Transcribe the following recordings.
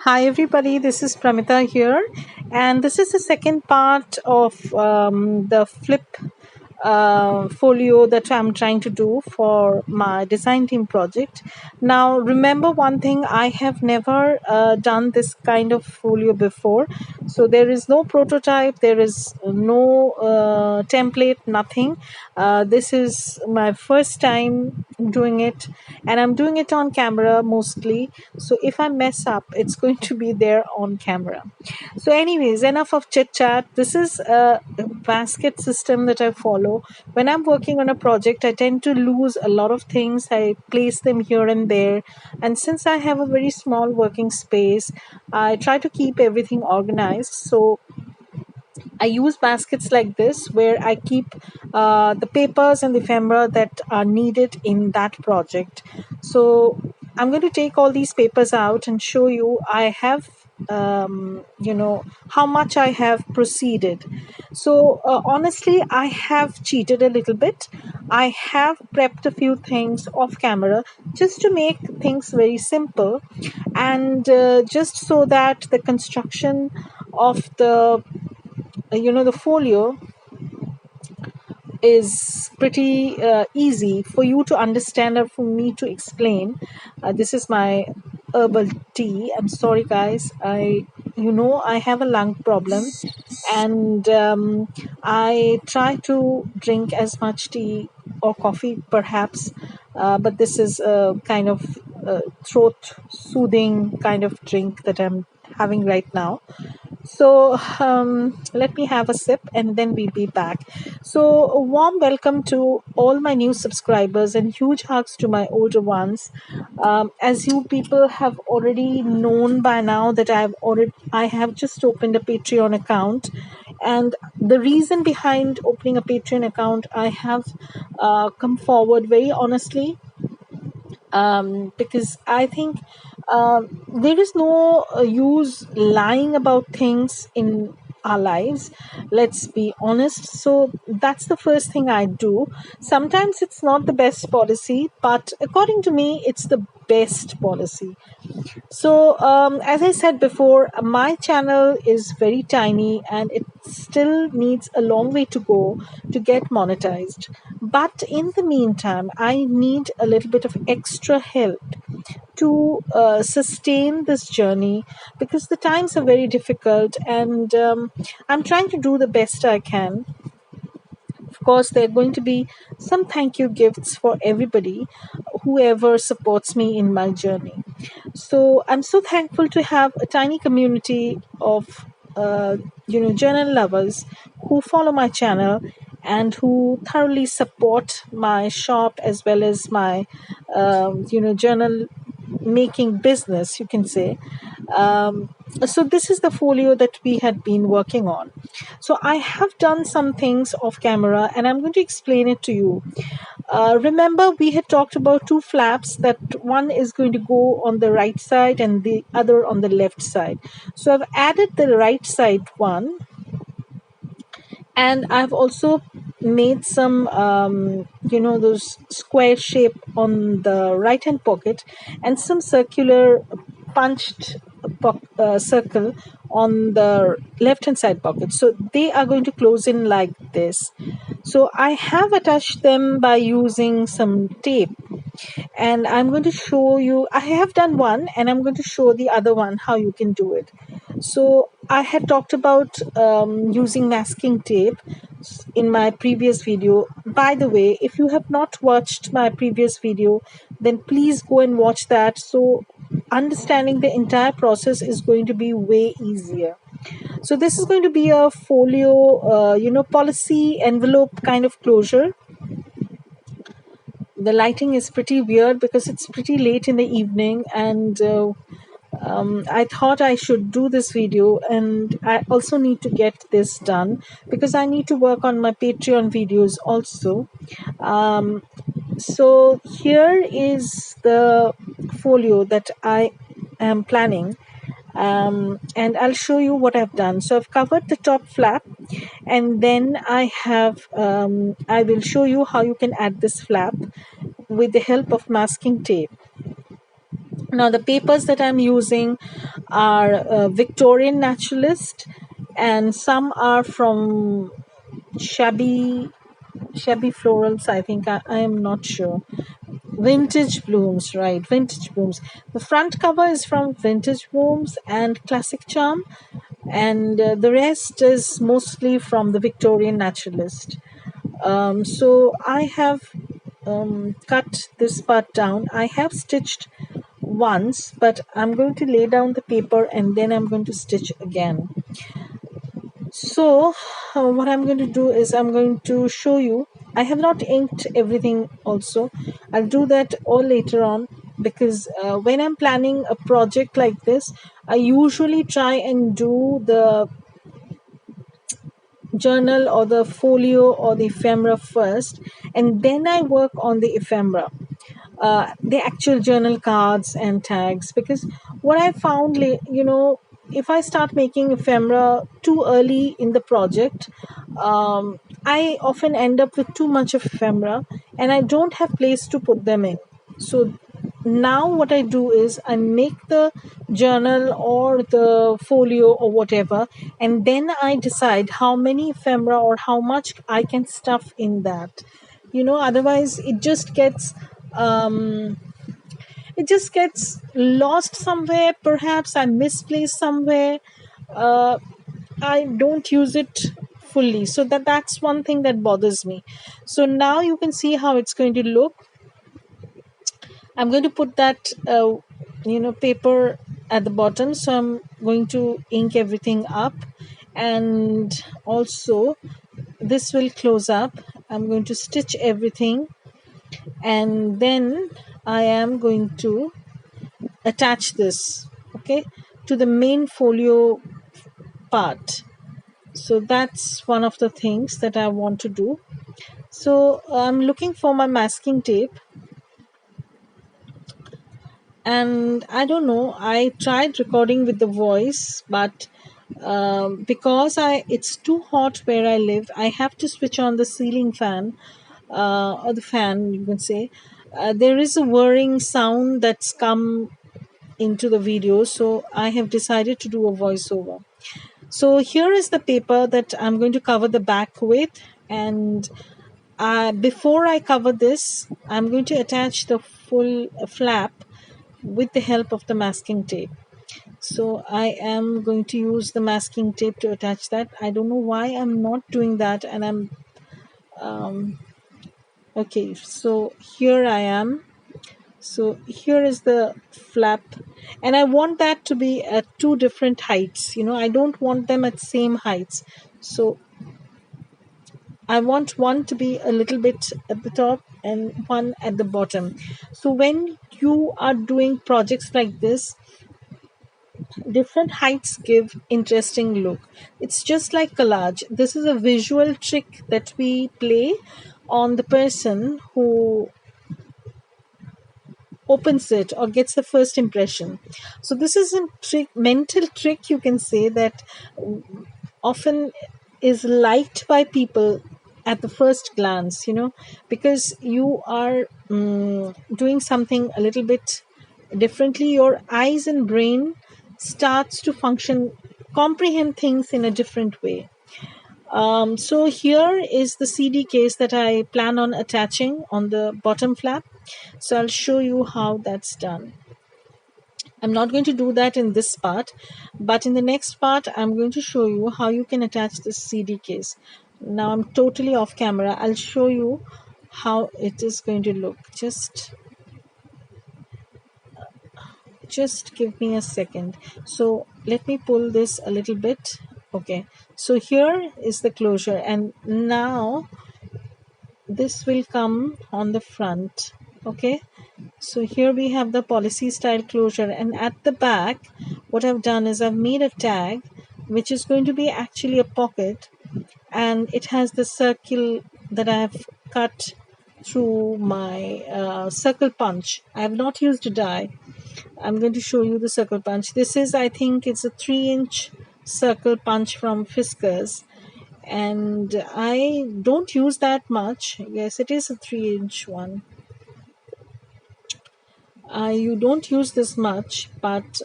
Hi everybody, this is Pramita here, and this is the second part of the flip folio that I'm trying to do for my design team project. Now, remember one thing, I have never done this kind of folio before, so there is no prototype, there is no template, nothing. This is my first time doing it, and I'm doing it on camera mostly. So if I mess up, it's going to be there on camera. So, anyways, enough of chit chat. This is a basket system that I follow. When I'm working on a project, I tend to lose a lot of things. I place them here and there. And since I have a very small working space, I try to keep everything organized. So, I use baskets like this where I keep the papers and the ephemera that are needed in that project. So I'm going to take all these papers out and show you I have how much I have proceeded. So honestly, I have cheated a little bit. I have prepped a few things off camera just to make things very simple, and just so that the construction of the folio is pretty easy for you to understand or for me to explain. This is my herbal tea. I'm sorry guys, I have a lung problem, and I try to drink as much tea or coffee perhaps, but this is a kind of throat soothing kind of drink that I'm having right now. So let me have a sip and then we'll be back. So, a warm welcome to all my new subscribers and huge hugs to my older ones. As you people have already known by now that I have just opened a Patreon account, and the reason behind opening a Patreon account, I have come forward very honestly, because I think there is no use lying about things in our lives. Let's be honest. So that's the first thing I do. Sometimes it's not the best policy, but according to me, it's the best policy. So, as I said before, my channel is very tiny and it still needs a long way to go to get monetized. But in the meantime, I need a little bit of extra help to sustain this journey because the times are very difficult, and I'm trying to do the best I can. Of course, there are going to be some thank you gifts for everybody, whoever supports me in my journey. So I'm so thankful to have a tiny community of journal lovers who follow my channel and who thoroughly support my shop as well as my journal making business, you can say. So this is the folio that we had been working on. So I have done some things off camera and I'm going to explain it to you. Remember, we had talked about two flaps, that one is going to go on the right side and the other on the left side. So I've added the right side one, and I've also made some those square shape on the right hand pocket and some circular punched circle on the left hand side pocket, so they are going to close in like this. So I have attached them by using some tape, and I'm going to show you. I have done one and I'm going to show the other one how you can do it. So I had talked about using masking tape in my previous video. By the way, if you have not watched my previous video, then please go and watch that. So understanding the entire process is going to be way easier. So this is going to be a folio, policy envelope kind of closure. The lighting is pretty weird because it's pretty late in the evening, and I thought I should do this video, and I also need to get this done because I need to work on my Patreon videos also. So here is the folio that I am planning, and I'll show you what I've done. So I've covered the top flap, and then I will show you how you can add this flap with the help of masking tape. Now the papers that I'm using are Victorian Naturalist, and some are from Shabby Florals. I think I am not sure. Vintage Blooms, right? Vintage Blooms. The front cover is from Vintage Blooms and Classic Charm, and the rest is mostly from the Victorian Naturalist. So I have cut this part down. I have stitched once, but I'm going to lay down the paper and then I'm going to stitch again. So what I'm going to do is I'm going to show you. I have not inked everything also. I'll do that all later on, because when I'm planning a project like this, I usually try and do the journal or the folio or the ephemera first, and then I work on the ephemera, the actual journal cards and tags. Because what I found, if I start making ephemera too early in the project, I often end up with too much of ephemera and I don't have place to put them in. So now what I do is I make the journal or the folio or whatever, and then I decide how many ephemera or how much I can stuff in that. Otherwise it just gets lost somewhere. Perhaps I misplaced somewhere. uh, I don't use it fully, so that's one thing that bothers me. So now you can see how it's going to look. I'm going to put that paper at the bottom, so I'm going to ink everything up, and also this will close up. I'm going to stitch everything, and then I am going to attach this, okay, to the main folio part. So that's one of the things that I want to do. So I'm looking for my masking tape, and I don't know, I tried recording with the voice, but because it's too hot where I live, I have to switch on the ceiling fan, or the fan, you can say. There is a whirring sound that's come into the video, so I have decided to do a voiceover. So here is the paper that I'm going to cover the back with, and before I cover this, I'm going to attach the full flap with the help of the masking tape. So I am going to use the masking tape to attach that. I don't know why I'm not doing that, and I'm okay. So here I am. So here is the flap, and I want that to be at two different heights. I don't want them at same heights. So I want one to be a little bit at the top and one at the bottom. So when you are doing projects like this, different heights give interesting look. It's just like collage. This is a visual trick that we play on the person who opens it or gets the first impression. So this is a mental trick, you can say, that often is liked by people at the first glance, because you are doing something a little bit differently. Your eyes and brain starts to function, comprehend things in a different way. So here is the CD case that I plan on attaching on the bottom flap. So I'll show you how that's done. I'm not going to do that in this part, but in the next part, I'm going to show you how you can attach this CD case. Now I'm totally off camera. I'll show you how it is going to look. Just give me a second. So let me pull this a little bit. Okay, so here is the closure, and now this will come on the front. Okay, so here we have the policy style closure, and at the back what I've done is I've made a tag which is going to be actually a pocket, and it has the circle that I have cut through my circle punch. I have not used a die. I'm going to show you the circle punch. This is, I think it's a 3-inch circle punch from Fiskars, and I don't use that much. Yes, it is a 3-inch one. You don't use this much, but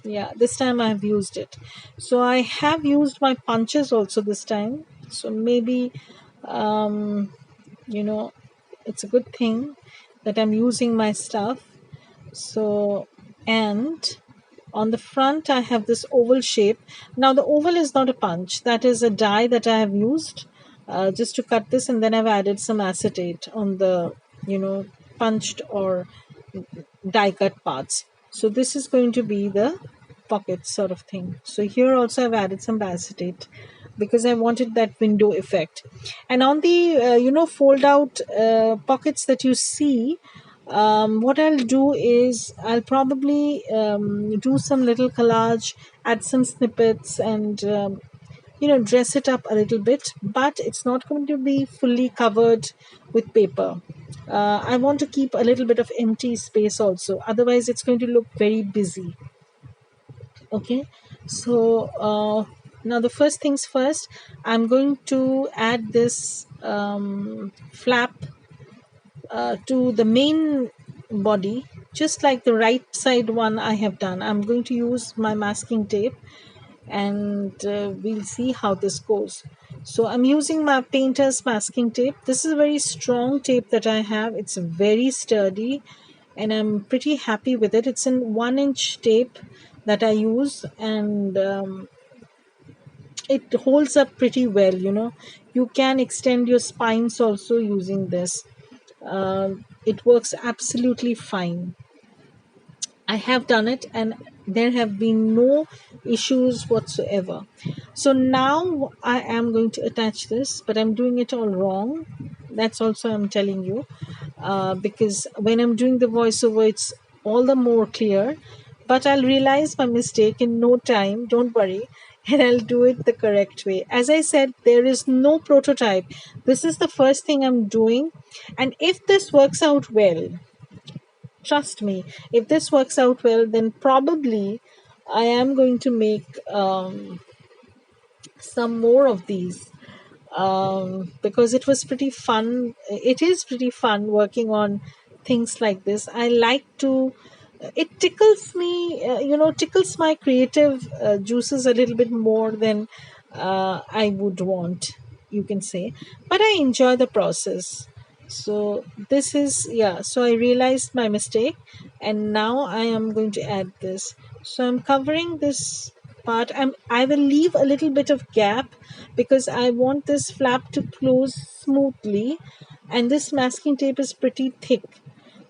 yeah, this time I have used it. So I have used my punches also this time. So maybe, um, you know, it's a good thing that I'm using my stuff. So, and on the front, I have this oval shape. Now, the oval is not a punch, that is a die that I have used just to cut this, and then I've added some acetate on the, punched or die cut parts. So, this is going to be the pocket sort of thing. So, here also I've added some acetate because I wanted that window effect. And on the, fold out pockets that you see, what I'll do is I'll probably do some little collage, add some snippets, and dress it up a little bit. But it's not going to be fully covered with paper. I want to keep a little bit of empty space also. Otherwise, it's going to look very busy. Okay, so now the first things first, I'm going to add this flap to the main body, just like the right side one I have done. I'm going to use my masking tape, and we'll see how this goes. So I'm using my painter's masking tape. This is a very strong tape that I have. It's very sturdy and I'm pretty happy with it. It's in 1-inch tape that I use, and it holds up pretty well. You can extend your spines also using this. It works absolutely fine. I have done it and there have been no issues whatsoever. So now I am going to attach this, but I'm doing it all wrong. That's also I'm telling you, because when I'm doing the voiceover, it's all the more clear. But I'll realize my mistake in no time, don't worry, and I'll do it the correct way. As I said, there is no prototype. This is the first thing I'm doing. And if this works out well, trust me, if this works out well, then probably I am going to make some more of these, because it was pretty fun. It is pretty fun working on things like this. I like to, it tickles me, tickles my creative juices a little bit more than I would want, you can say. But I enjoy the process. So this is, yeah, so I realized my mistake and now I am going to add this. So I'm covering this part. I will leave a little bit of gap because I want this flap to close smoothly, and this masking tape is pretty thick,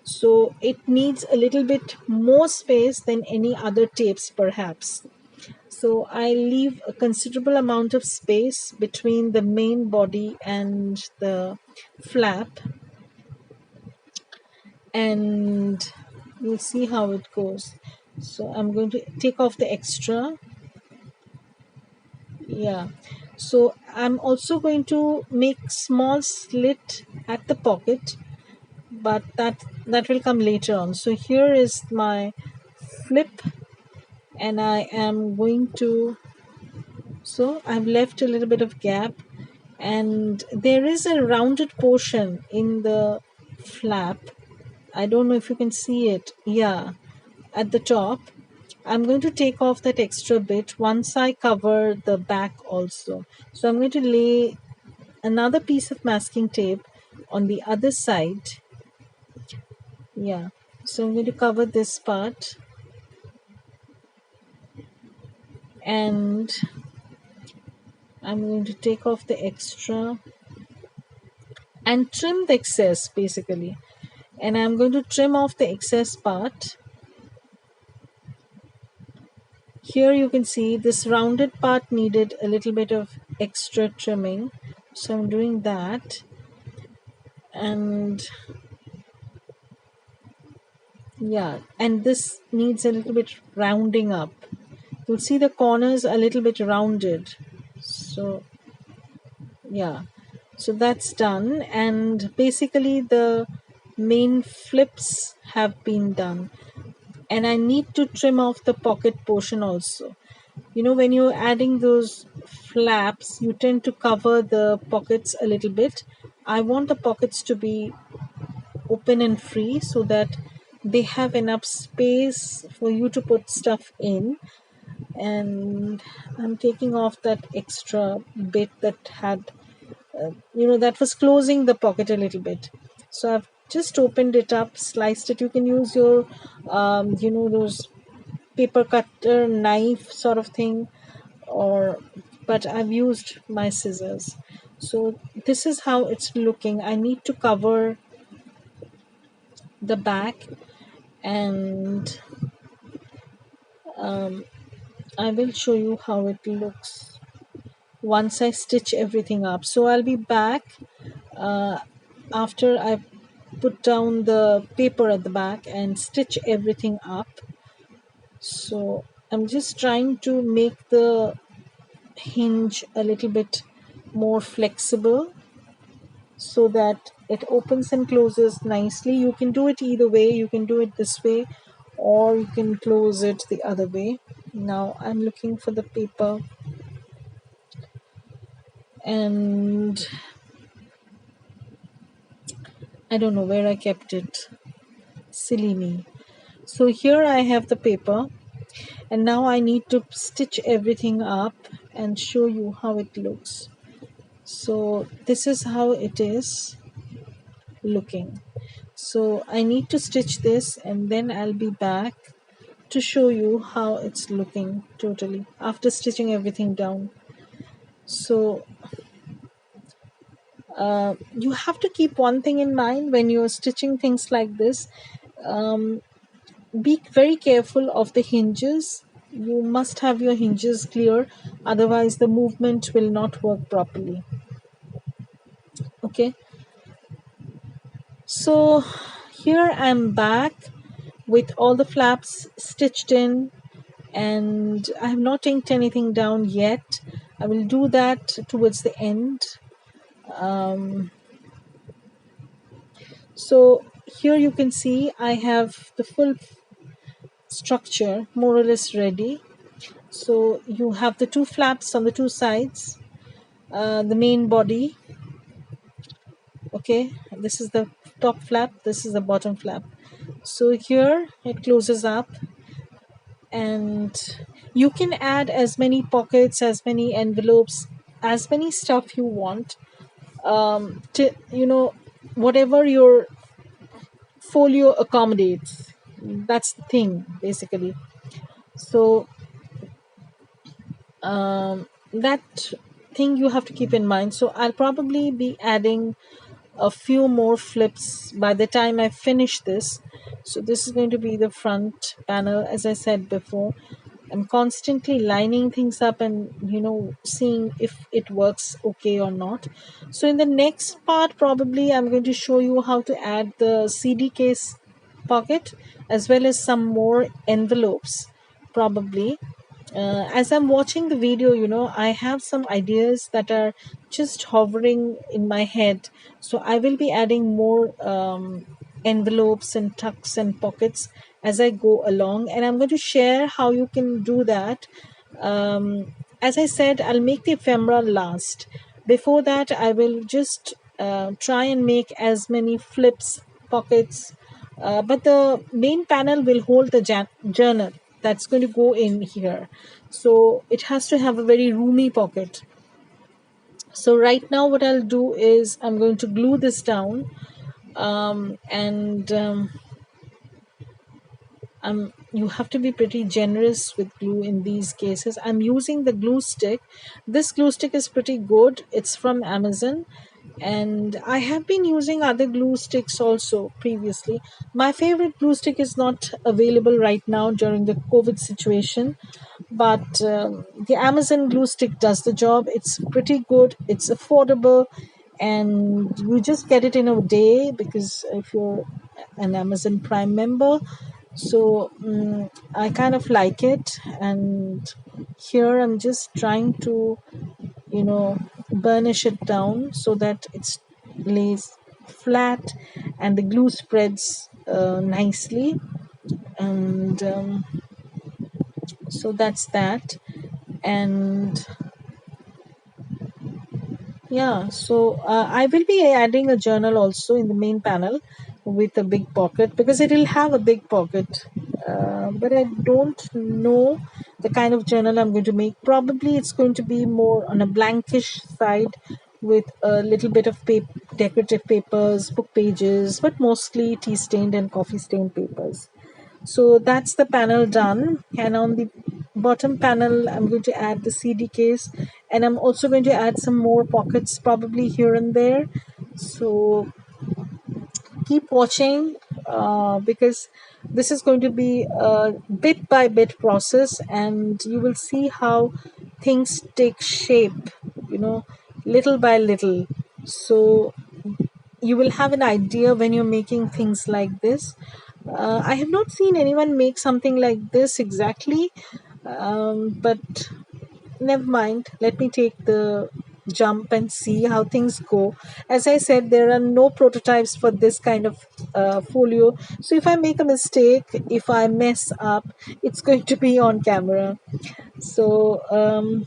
so it needs a little bit more space than any other tapes perhaps. So I leave a considerable amount of space between the main body and the flap, and we'll see how it goes. So I'm going to take off the extra. Yeah, so I'm also going to make small slit at the pocket, but that will come later on. So here is my flip, and I am going to, so I've left a little bit of gap, and there is a rounded portion in the flap. I don't know if you can see it. Yeah, at the top. I'm going to take off that extra bit once I cover the back also. So I'm going to lay another piece of masking tape on the other side. Yeah, so I'm going to cover this part, and I'm going to take off the extra and trim the excess basically. And I'm going to trim off the excess part. Here you can see this rounded part needed a little bit of extra trimming. So I'm doing that. And yeah, and this needs a little bit rounding up. You'll see the corners a little bit rounded. So yeah, so that's done, and basically the main flips have been done, and I need to trim off the pocket portion also. When you're adding those flaps, you tend to cover the pockets a little bit. I want the pockets to be open and free so that they have enough space for you to put stuff in. And I'm taking off that extra bit that had, that was closing the pocket a little bit. So I've just opened it up, sliced it. You can use your, those paper cutter knife sort of thing, but I've used my scissors. So this is how it's looking. I need to cover the back, and I will show you how it looks once I stitch everything up. So I'll be back uh, after I put down the paper at the back and stitch everything up. So I'm just trying to make the hinge a little bit more flexible so that it opens and closes nicely. You can do it either way. You can do it this way, or you can close it the other way. Now I'm looking for the paper, and I don't know where I kept it. Silly me. So here I have the paper, and now I need to stitch everything up and show you how it looks. So this is how it is looking. So I need to stitch this, and then I'll be back to show you how it's looking totally after stitching everything down. So you have to keep one thing in mind when you're stitching things like this. Be very careful of the hinges. You must have your hinges clear, otherwise the movement will not work properly. Okay, so here I'm back with all the flaps stitched in, and I have not inked anything down yet. I will do that towards the end. So here you can see I have the full structure more or less ready. So you have the two flaps on the two sides, the main body. Okay, this is the top flap, this is the bottom flap. So here it closes up, and you can add as many pockets, as many envelopes, as many stuff you want, to whatever your folio accommodates. That's the thing basically. So that thing you have to keep in mind. So I'll probably be adding a few more flips by the time I finish this. So this is going to be the front panel. As I said before, I'm constantly lining things up and seeing if it works okay or not. So in the next part, probably I'm going to show you how to add the CD case pocket, as well as some more envelopes probably. As I'm watching the video, I have some ideas that are just hovering in my head. So I will be adding more envelopes and tucks and pockets as I go along, and I'm going to share how you can do that. As I said, I'll make the ephemera last. Before that, I will just try and make as many flips, pockets, but the main panel will hold the journal that's going to go in here. So it has to have a very roomy pocket. So right now what I'll do is I'm going to glue this down, and you have to be pretty generous with glue in these cases. I'm using the glue stick. This glue stick is pretty good. It's from Amazon, and I have been using other glue sticks also previously. My favorite glue stick is not available right now during the COVID situation, but the Amazon glue stick does the job. It's pretty good, it's affordable, and you just get it in a day because if you're an Amazon Prime member. So I kind of like it, and here I'm just trying to burnish it down so that it lays flat and the glue spreads nicely. And so that's that. And yeah, so I will be adding a journal also in the main panel with a big pocket, because it will have a big pocket. But I don't know the kind of journal I'm going to make. Probably it's going to be more on a blankish side with a little bit of decorative papers, book pages, but mostly tea stained and coffee stained papers. So that's the panel done. And on the bottom panel, I'm going to add the CD case, and I'm also going to add some more pockets probably here and there. So keep watching, because this is going to be a bit by bit process, and you will see how things take shape, little by little. So you will have an idea when you're making things like this. I have not seen anyone make something like this exactly, but never mind. Let me take the jump and see how things go. As I said, there are no prototypes for this kind of folio. So if I make a mistake, if I mess up, it's going to be on camera. So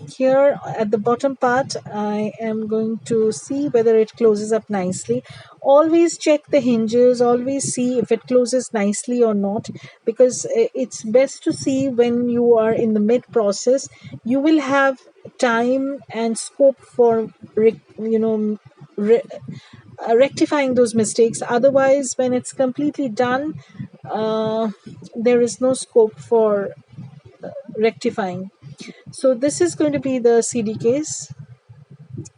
here at the bottom part, I am going to see whether it closes up nicely. Always check the hinges, always see if it closes nicely or not, because it's best to see when you are in the mid process. You will have time and scope for rectifying those mistakes. Otherwise, when it's completely done, there is no scope for rectifying. So this is going to be the CD case,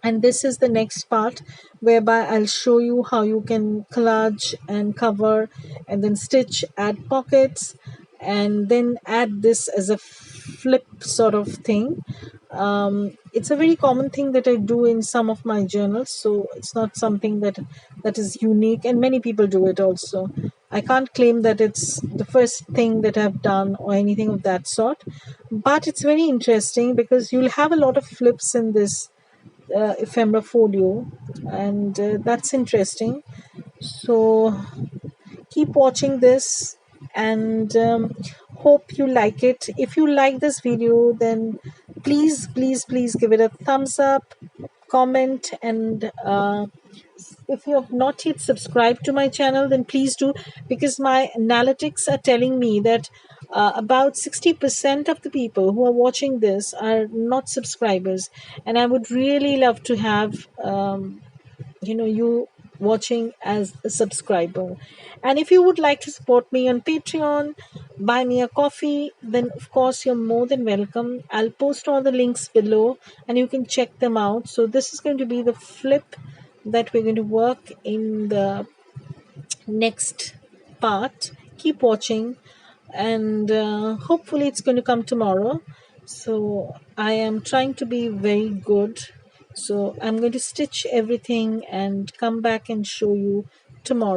and this is the next part, whereby I'll show you how you can collage and cover and then stitch, add pockets, and then add this as a flip sort of thing. It's a very common thing that I do in some of my journals, so it's not something that is unique, and many people do it also. I can't claim that it's the first thing that I've done or anything of that sort, but it's very interesting because you'll have a lot of flips in this ephemera folio, and that's interesting. So keep watching this, and hope you like it. If you like this video, then please give it a thumbs up, comment, and if you have not yet subscribed to my channel, then please do, because my analytics are telling me that about 60% of the people who are watching this are not subscribers, and I would really love to have you watching as a subscriber. And if you would like to support me on Patreon, buy me a coffee, then of course you're more than welcome. I'll post all the links below and you can check them out. So this is going to be the flip that we're going to work in the next part. Keep watching, and hopefully it's going to come tomorrow. So I am trying to be very good. So I'm going to stitch everything and come back and show you tomorrow.